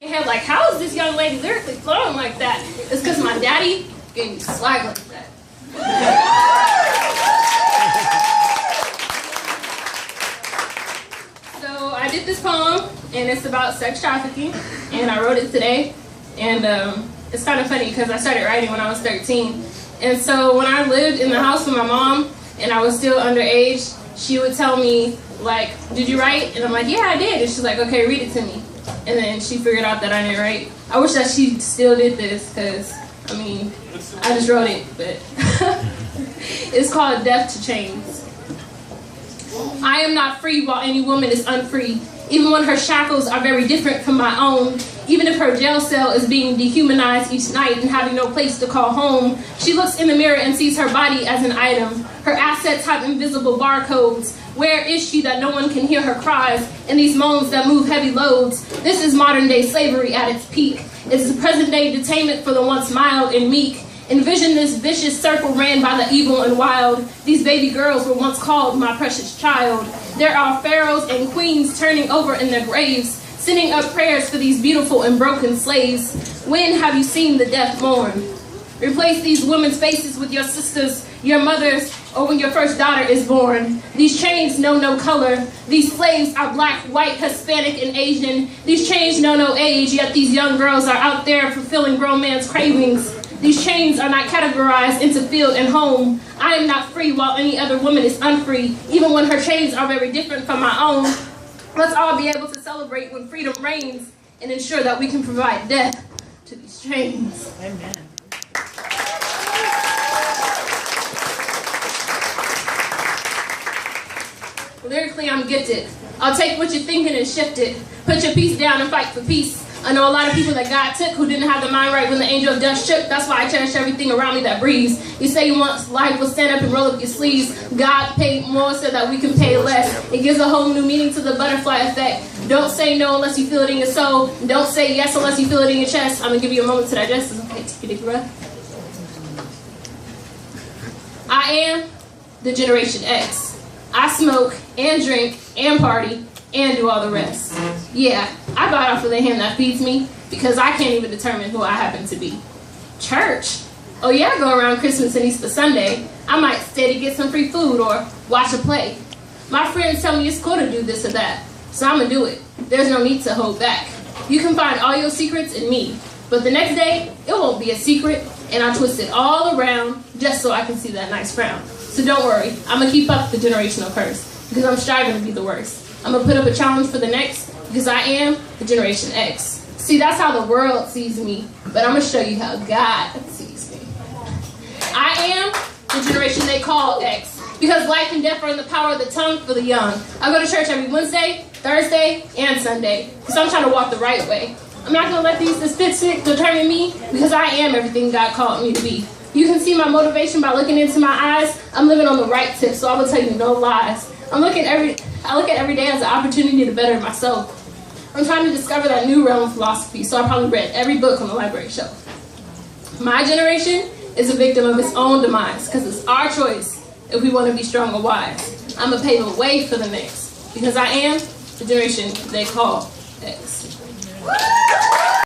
Head like, how is this young lady lyrically flowing like that? It's because my daddy gave me swag like that. So I did this poem, and it's about sex trafficking, and I wrote it today. And it's kind of funny because I started writing when I was 13. And so when I lived in the house with my mom and I was still underage, she would tell me, like, did you write? And I'm like, yeah, I did. And she's like, okay, read it to me. And then she figured out that I didn't write. I wish that she still did this because, I mean, I just wrote it, but it's called Death to Chains. I am not free while any woman is unfree, even when her shackles are very different from my own. Even if her jail cell is being dehumanized each night and having no place to call home, she looks in the mirror and sees her body as an item. Her assets have invisible barcodes. Where is she that no one can hear her cries and these moans that move heavy loads? This is modern day slavery at its peak. It's the present day detainment for the once mild and meek. Envision this vicious circle ran by the evil and wild. These baby girls were once called my precious child. There are pharaohs and queens turning over in their graves, sending up prayers for these beautiful and broken slaves. When have you seen the deaf mourn? Replace these women's faces with your sisters, your mothers, or when your first daughter is born. These chains know no color. These slaves are black, white, Hispanic, and Asian. These chains know no age, yet these young girls are out there fulfilling grown man's cravings. These chains are not categorized into field and home. I am not free while any other woman is unfree, even when her chains are very different from my own. Let's all be able to celebrate when freedom reigns and ensure that we can provide death to these chains. Amen. Lyrically, I'm gifted. I'll take what you're thinking and shift it. Put your piece down and fight for peace. I know a lot of people that God took who didn't have the mind right when the angel of death shook. That's why I cherish everything around me that breathes. You say you want life, will stand up and roll up your sleeves. God paid more so that we can pay less. It gives a whole new meaning to the butterfly effect. Don't say no unless you feel it in your soul. Don't say yes unless you feel it in your chest. I'm going to give you a moment to digest. It's okay, take a deep breath. I am the Generation X. I smoke and drink and party and do all the rest. Yeah, I bite off of the hand that feeds me because I can't even determine who I happen to be. Church? Oh yeah, I go around Christmas and Easter Sunday. I might stay to get some free food or watch a play. My friends tell me it's cool to do this or that, so I'm gonna do it. There's no need to hold back. You can find all your secrets in me, but the next day, it won't be a secret, and I'll twist it all around just so I can see that nice frown. So don't worry, I'm gonna keep up the generational curse because I'm striving to be the worst. I'm gonna put up a challenge for the next because I am the Generation X. See, that's how the world sees me, but I'm gonna show you how God sees me. I am the generation they call X because life and death are in the power of the tongue for the young. I go to church every Wednesday, Thursday, and Sunday because I'm trying to walk the right way. I'm not gonna let these statistics determine me because I am everything God called me to be. You can see my motivation by looking into my eyes. I'm living on the right tip, so I will tell you no lies. I look at every day as an opportunity to better myself. I'm trying to discover that new realm of philosophy, so I probably read every book on the library shelf. My generation is a victim of its own demise because it's our choice if we want to be strong or wise. I'm going to pave the way for the next because I am the generation they call X.